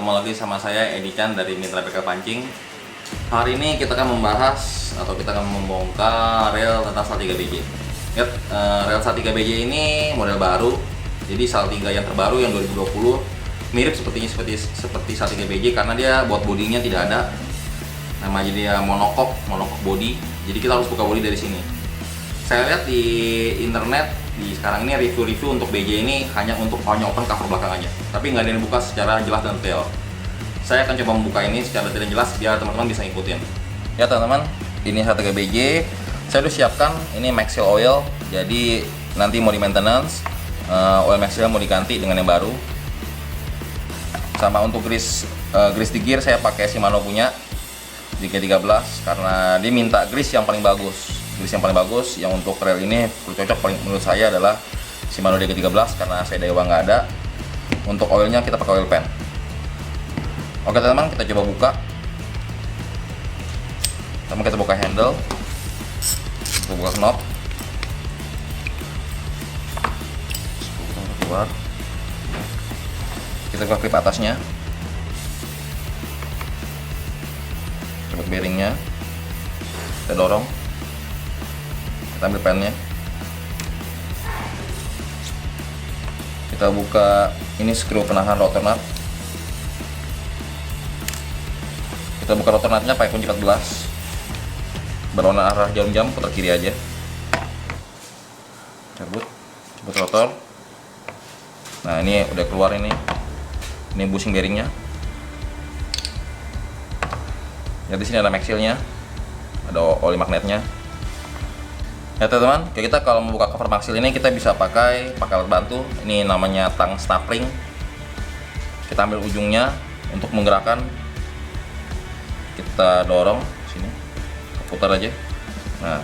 ketemu lagi sama saya Edi Chan dari Mitra PK Pancing. Hari ini kita akan membahas atau kita akan membongkar reel tentang Saltiga BJ. Lihat, reel Saltiga BJ ini model baru. Jadi Saltiga yang terbaru yang 2020 mirip seperti Saltiga BJ karena dia buat bodinya tidak ada. Namanya dia monokok body. Jadi kita harus buka body dari sini. Saya lihat di internet sekarang ini review-review untuk BJ ini hanya untuk open cover belakang aja, tapi nggak ada yang dibuka secara jelas dan detail. Saya akan coba membuka ini secara detail dan jelas biar teman-teman bisa ngikutin. Ya teman-teman, ini Saltiga BJ. Saya udah siapkan ini Maxil oil, jadi nanti mau di maintenance, oil Maxil mau diganti dengan yang baru. Sama untuk grease di gear saya pakai Shimano punya G13 karena dia minta grease yang paling bagus. Grease yang paling bagus yang untuk reel ini cocok paling menurut saya adalah Shimano DG13 karena saya Dewa nggak ada. Untuk oilnya kita pakai oil pen. Oke teman-teman, kita coba buka. Pertama kita buka handle, kita buka knob, keluar. Kita buka klip atasnya, coba bearingnya, kita dorong. Kita ambil pennya, kita buka ini skru penahan rotor nut, kita buka rotor nutnya pakai kunci 14 berwarna arah jarum jam, putar kiri aja, cabut rotor. Nah ini udah keluar, ini bushing bearingnya. Lihat di sini ada maxilnya, ada oli magnetnya. Ya teman-teman, kita kalau membuka cover maxil ini kita bisa pakai alat bantu. Ini namanya tang stapling. Kita ambil ujungnya untuk menggerakkan. Kita dorong sini, putar aja. Nah,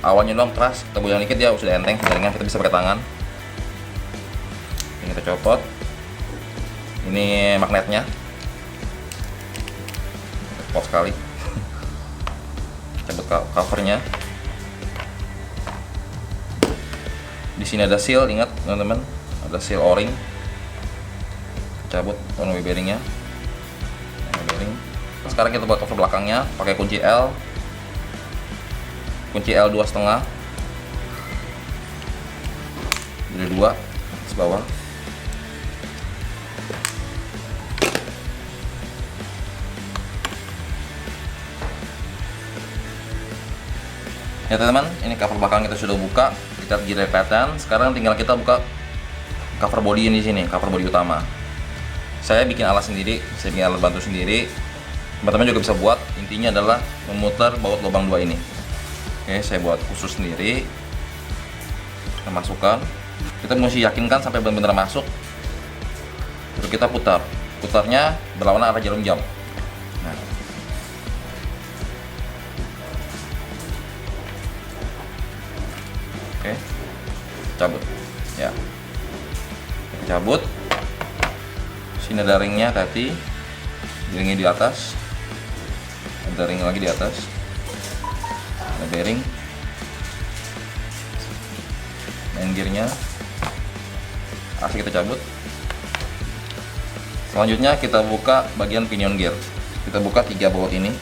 awalnya doang keras, kita goyang dikit ya sudah enteng. Jaringan kita bisa pakai tangan. Ini kita copot. Ini magnetnya. Pos sekali. Cabut covernya. Di sini ada seal, ingat teman-teman, ada seal o-ring. Cabut on bearingnya. Bearing. Sekarang kita buat cover belakangnya pakai kunci L. Kunci L 2,5. Jadi 2 di bawah. Ya teman-teman, ini cover belakang kita sudah buka. Kita gear pattern. Sekarang tinggal kita buka cover body ini di sini, cover body utama. Saya bikin alat sendiri, saya bikin alat bantu sendiri. Teman-teman juga bisa buat. Intinya adalah memutar baut lubang 2 ini. Oke, saya buat khusus sendiri. Kita masukkan. Kita mesti yakinkan sampai benar-benar masuk. Terus kita putar. Putarnya berlawanan arah jarum jam. Nah. Oke, cabut ya, cabut. Sini ada ringnya, hati ringnya di atas, ada ring lagi di atas, ada bearing, main gearnya, asli kita cabut. Selanjutnya kita buka bagian pinion gear, kita buka 3 baut ini.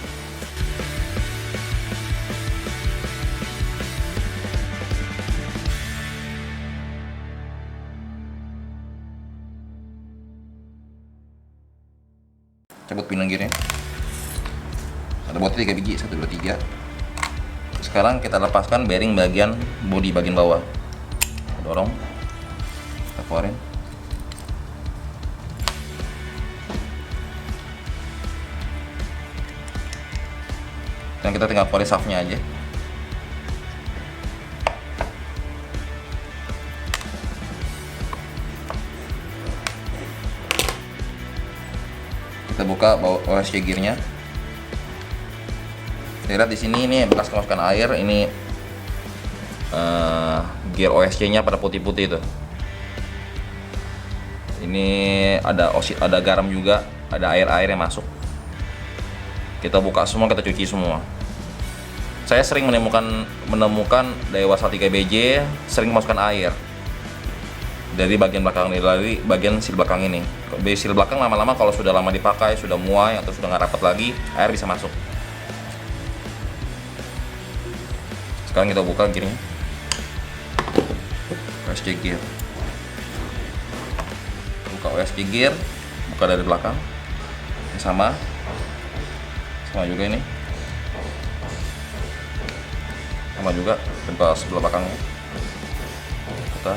Cabut pinion gearnya. Ada bautnya 3 biji, 1, 2, 3. Sekarang kita lepaskan bearing bagian bodi bagian bawah. Kita dorong, kita keluarin. Dan kita tinggal keluarin shaftnya aja. Kita buka OSC gearnya. Lihat di sini, ini bekas kemasukan air. Ini gear OSC-nya pada putih-putih itu. Ini ada garam juga, ada air-air yang masuk. Kita buka semua, kita cuci semua. Saya sering menemukan Dewa Saltiga BJ sering memasukkan air. dari bagian belakang, dari bagian seal belakang ini. Di seal belakang lama-lama kalau sudah lama dipakai, sudah muai atau sudah nggak rapat lagi, air bisa masuk. Sekarang kita buka gearnya, OSC gear. Buka OSC gear, buka dari belakang. Ini sama juga ini. Sama juga, buka sebelah belakangnya. Putar.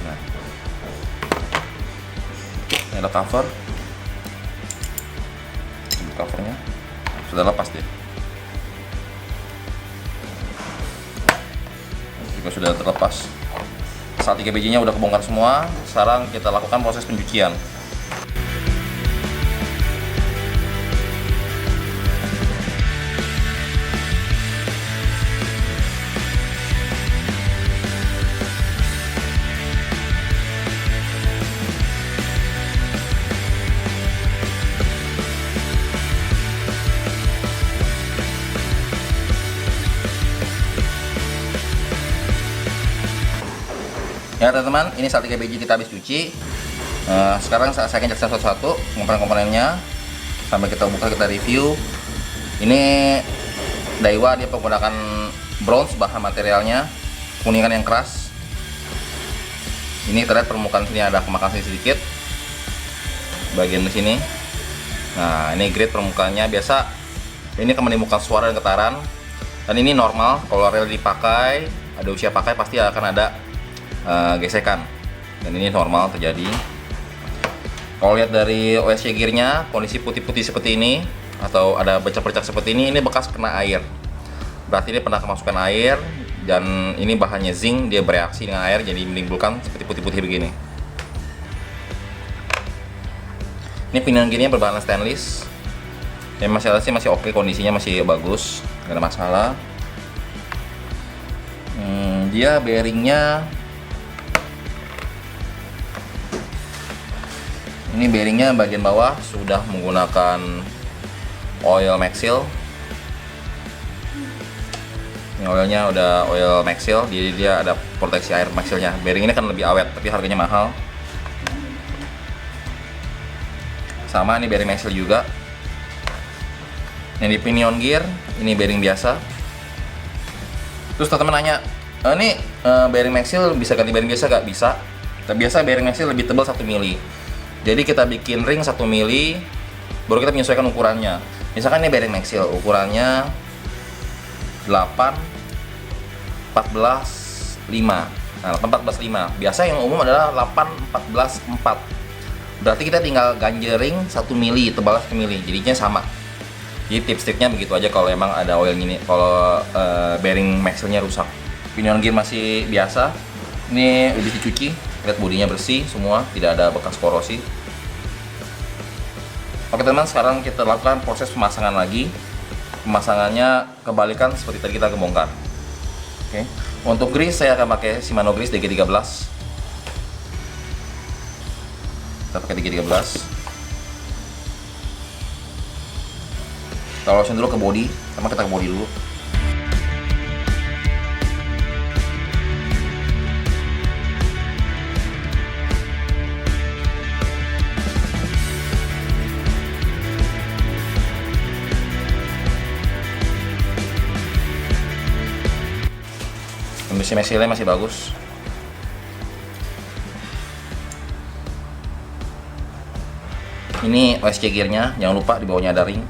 Nah, ini ada cover. Covernya sudah lepas dia. Juga sudah terlepas. Saat 3 bijinya udah kebongkar semua, sekarang kita lakukan proses pencucian. Ya teman-teman, ini saat 3 biji kita habis cuci. Sekarang saya akan cek satu-satu komponen-komponennya sampai kita buka, kita review. Ini Daiwa, dia menggunakan bronze bahan materialnya, kuningan yang keras. Ini terlihat permukaan sini ada kemakasan sedikit bagian di sini. Nah, ini grade permukaannya biasa. Ini akan menimbulkan suara dan getaran. Dan ini normal kalau rel dipakai, ada usia pakai pasti akan ada gesekan, dan ini normal terjadi. Kalau lihat dari OSC gearnya, kondisi putih-putih seperti ini atau ada bercak-bercak seperti ini bekas kena air, berarti ini pernah kemasukan air, dan ini bahannya zinc, dia bereaksi dengan air jadi menimbulkan seperti putih-putih begini. Ini pinion gearnya berbahan stainless, yang masih oke, kondisinya masih bagus, nggak ada masalah. Dia bearingnya, ini bearingnya bagian bawah sudah menggunakan oil Maxil. Ini oilnya udah oil Maxil, jadi dia ada proteksi air Maxilnya. Bearing ini kan lebih awet, tapi harganya mahal. Sama, ini bearing Maxil juga. Yang di pinion gear, ini bearing biasa. Terus teman-teman nanya, ini bearing Maxil bisa ganti bearing biasa gak? Bisa. Tapi biasa bearing Maxil lebih tebal 1 mili. Jadi kita bikin ring 1 mili, baru kita menyesuaikan ukurannya. Misalkan ini bearing Maxil, ukurannya 8, 14, 5. Nah, 8, 14, 5. Biasa yang umum adalah 8, 14, 4. Berarti kita tinggal ganjel ring 1 mili, tebal 1 mili, jadinya sama. Jadi tips-tipsnya begitu aja kalau emang ada oil ini, kalau bearing Maxilnya rusak. Pinion gear masih biasa. Ini udah dicuci. Lihat bodinya bersih semua, tidak ada bekas korosi. Oke teman, sekarang kita lakukan proses pemasangan lagi. Pemasangannya kebalikan seperti tadi kita bongkar. Oke. Untuk grease saya akan pakai Shimano grease DG13. Kita pakai DG13. Kita lolosin dulu ke body, sama kita ke body dulu. Kondisi Maxilnya masih bagus. Ini OSC gearnya, jangan lupa di bawahnya ada ring.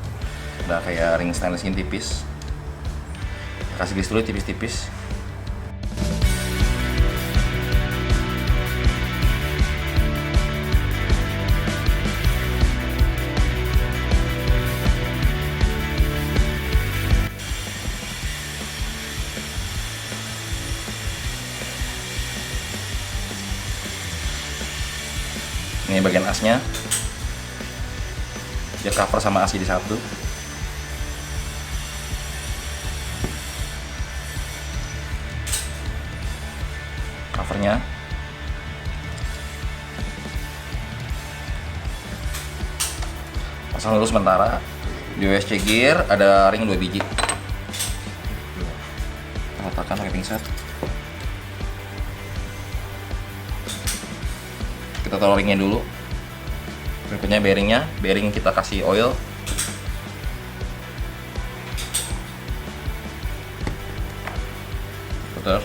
Ada kayak ring stainless ini tipis. Kasih grease dulu tipis-tipis. Ini bagian asnya, dia cover sama as jadi satu. Covernya, pasang dulu sementara. Di OSC gear ada ring 2 biji. Kita letakkan pakai pinset. Kita taruh ringnya dulu. Berikutnya bearingnya, bearing kita kasih oil. Putar.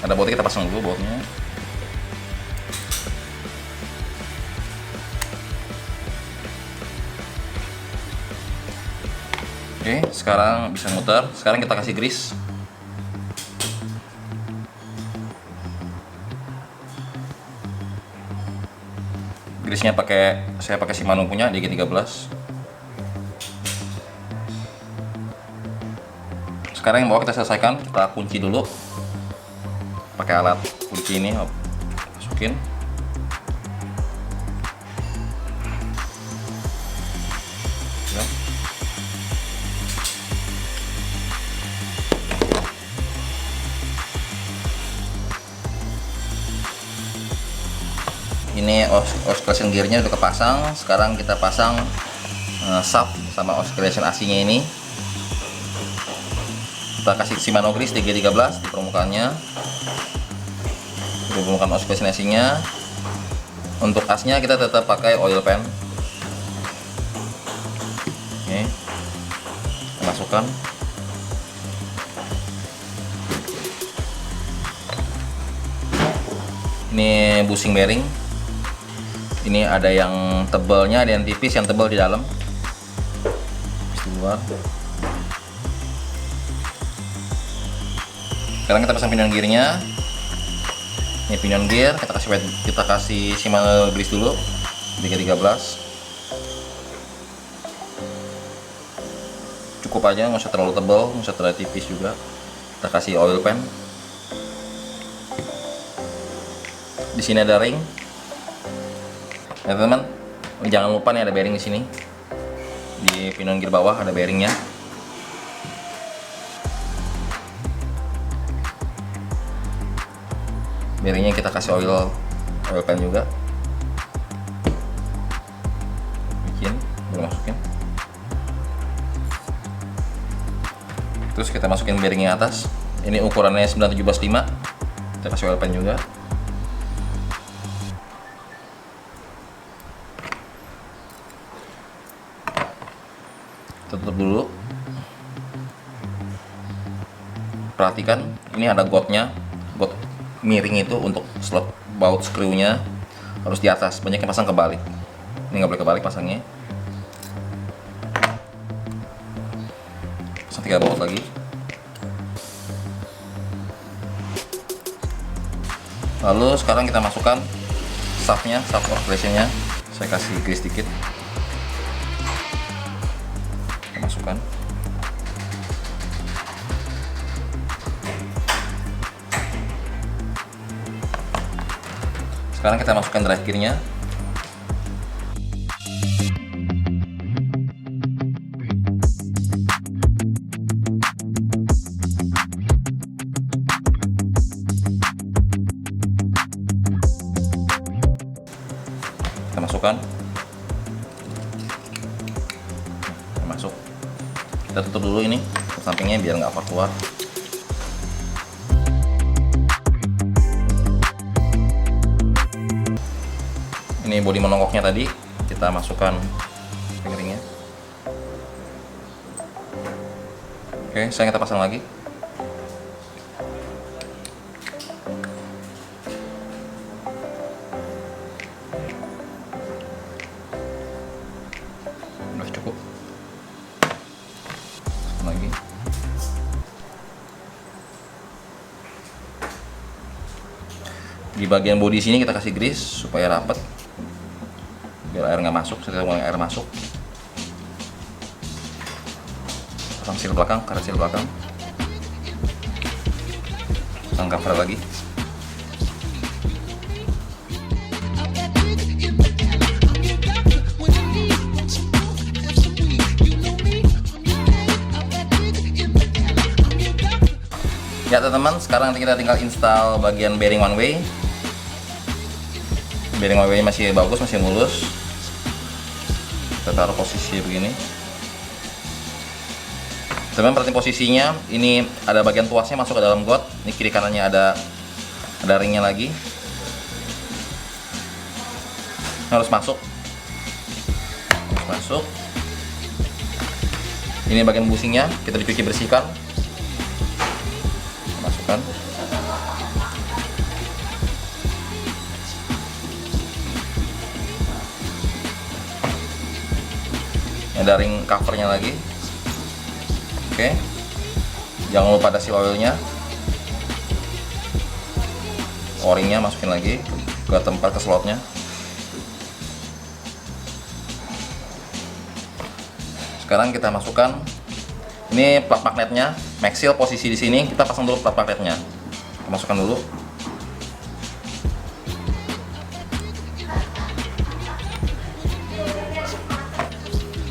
Ada bautnya, kita pasang dulu bautnya. Oke, sekarang bisa muter. Sekarang kita kasih grease. Grease-nya saya pakai Shimano punya DG13. Sekarang yang bawah kita selesaikan, kita kunci dulu. Pakai alat kunci ini, masukin. Ya. Ini oscillation gearnya udah kepasang. Sekarang kita pasang shaft sama oscillation AC-nya ini. Kita kasih Shimano grease DG13 di permukaannya. Di permukaan oscillation AC-nya. Untuk asnya kita tetap pakai oil pan. Oke. Kita masukkan. Ini bushing bearing. Ini ada yang tebalnya, ada yang tipis, yang tebal di dalam. Di luar. Sekarang kita pasang pinion gearnya. Ini pinion gear, kita kasih Shimano grease dulu, DG13. Cukup aja, nggak usah terlalu tebal, nggak usah terlalu tipis juga. Kita kasih oil pan. Di sini ada ring. Ya teman-teman, jangan lupa nih ada bearing di sini. Di pinion gear bawah ada bearingnya. Bearingnya kita kasih oil pan juga. Bikin, baru masukin. Terus kita masukin bearingnya atas. Ini ukurannya 917/5. Kita kasih oil pan juga. Tutup dulu. Perhatikan, ini ada got-nya. Got miring itu untuk slot baut screw-nya harus di atas. Banyak yang pasang kebalik. Ini nggak boleh kebalik pasangnya. Pasang 3 baut lagi. Lalu sekarang kita masukkan shaft-nya, shaft oscillation-nya. Saya kasih grease dikit. Masukkan. Sekarang kita masukkan drive gearnya. Kita masukkan. Masuk. Kita tutup dulu ini sampingnya biar nggak keluar. Ini bodi menongkoknya tadi kita masukkan ringnya. Oke, sekarang kita pasang lagi. Udah cukup. Lagi. Di bagian bodi sini kita kasih grease supaya rapat, biar air nggak masuk. Setelah mulai air masuk, pasang seal belakang, karet seal belakang, pasang cover lagi. Ya teman-teman, sekarang kita tinggal install bagian bearing one way. Bearing one way masih bagus, masih mulus. Kita taruh posisi begini. Teman-teman perhatiin posisinya, ini ada bagian tuasnya masuk ke dalam got. Ini kiri kanannya ada ringnya lagi. Harus masuk. Ini bagian busingnya, kita dicuci bersihkan. Masukkan. Ada ring covernya lagi. Oke, jangan lupa ada seal oilnya. O-ringnya masukin lagi ke tempat ke slotnya. Sekarang kita masukkan ini plat magnetnya, Maxil posisi di sini. Kita pasang dulu plat magnetnya. Kita masukkan dulu.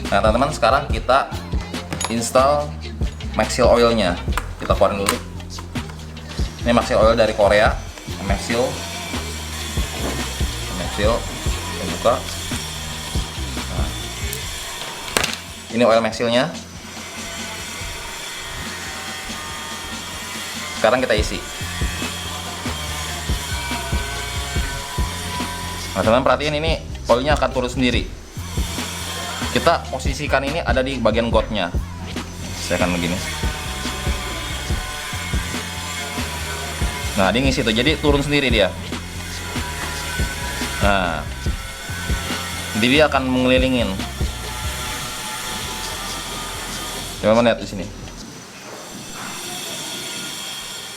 Nah teman-teman, sekarang kita install Maxil oilnya. Kita keluarin dulu. Ini Maxil oil dari Korea. Maxil, kita buka. Nah, ini oil Maxilnya. Sekarang kita isi. Nah teman-teman perhatiin, ini oilnya akan turun sendiri. Kita posisikan ini ada di bagian gotnya. Saya akan begini. Nah, dia ngisi tuh, jadi turun sendiri dia. Nah, jadi dia akan mengelilingin. Coba lihat di sini.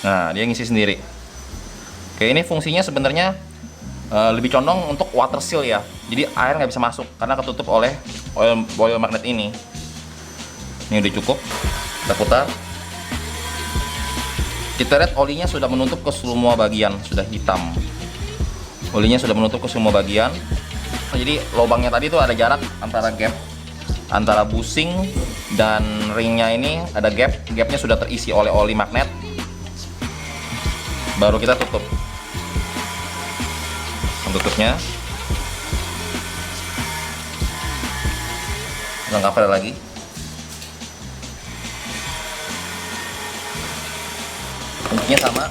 Nah, dia ngisi sendiri. Oke, ini fungsinya sebenarnya lebih condong untuk water seal ya. Jadi air nggak bisa masuk karena ketutup oleh oil magnet ini. Ini udah cukup. Kita putar. Kita lihat olinya sudah menutup ke semua bagian, sudah hitam. Olinya sudah menutup ke semua bagian. Jadi lubangnya tadi tuh ada jarak antara gap antara busing dan ringnya, ini ada gap. Gapnya sudah terisi oleh oli magnet. Baru kita tutup. Tutupnya. Kita cover lagi. Kuncinya sama,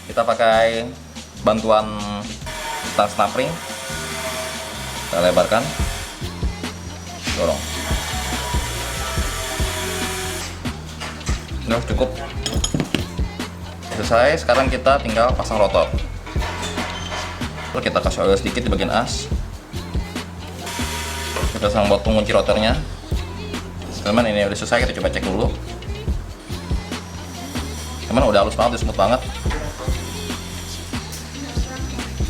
kita pakai bantuan tang snapring, kita lebarkan, dorong. Udah cukup, selesai. Sekarang kita tinggal pasang rotor. Lalu kita kasih oil sedikit di bagian as. Kita pasang botong kunci rotornya. Teman, ini udah selesai, kita coba cek dulu. Teman, udah halus banget, udah smooth banget.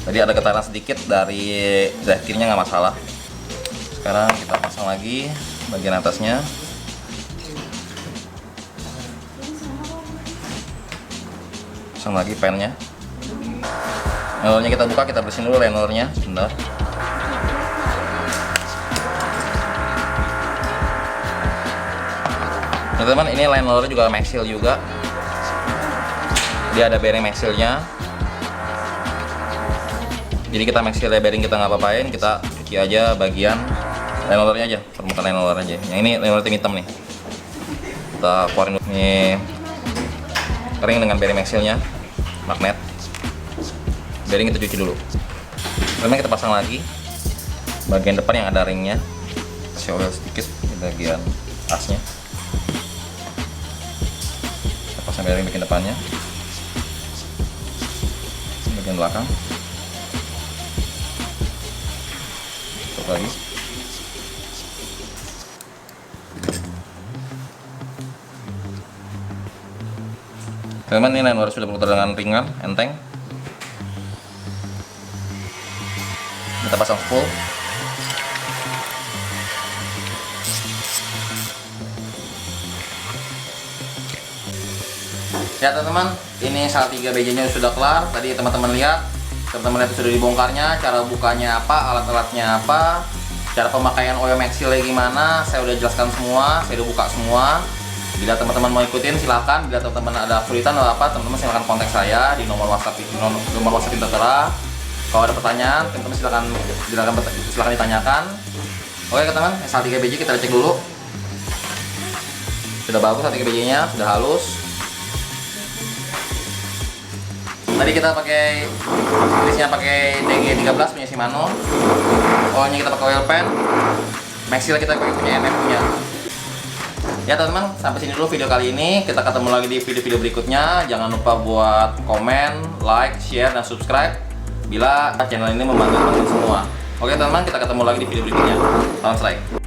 Tadi ada getaran sedikit dari drive kirinya, nggak masalah. Sekarang kita pasang lagi bagian atasnya. Pasang lagi pennya. Linernya kita buka, kita bersihin dulu linernya, sebentar. Nah, teman, ini linernya juga Maxil juga. Dia ada bearing Maxilnya. Jadi kita Maxilnya bearing kita nggak apa-apain, kita cuci aja bagian linernya aja, permukaan liner aja. Yang ini liner hitam nih. Kita keluarin dulu. Ini kering dengan bearing Maxilnya, magnet. Bearing kita cuci dulu. Kemudian kita pasang lagi bagian depan yang ada ringnya. Kasih oil sedikit di bagian asnya. Kita pasang bearing bagian depannya. Bagian belakang. Tutup lagi. Teman-teman, ini liner sudah berputar dengan ringan, enteng. Kita pasang full. Ya teman-teman, ini Saltiga BJ-nya sudah kelar. Tadi teman-teman lihat sudah dibongkarnya, cara bukanya apa, alat-alatnya apa, cara pemakaian oil Maxil gimana, saya udah jelaskan semua, saya udah buka semua. Bila teman-teman mau ikutin silahkan. Bila teman-teman ada kesulitan atau apa, teman-teman silahkan kontak saya di nomor WhatsApp yang tertera. Kalau ada pertanyaan, teman-teman silahkan ditanyakan. Oke teman-teman, Saltiga BJ kita cek dulu. Sudah bagus A3BJ-nya, sudah halus. Tadi kita pakai grisnya pakai DG13 punya Shimano. Oilnya kita pakai oil pan. Maxil kita pakai punya MF punya. Ya teman-teman, sampai sini dulu video kali ini. Kita ketemu lagi di video-video berikutnya. Jangan lupa buat komen, like, share, dan subscribe bila channel ini membantu teman-teman semua. Oke teman-teman, kita ketemu lagi di video berikutnya. Salam strike.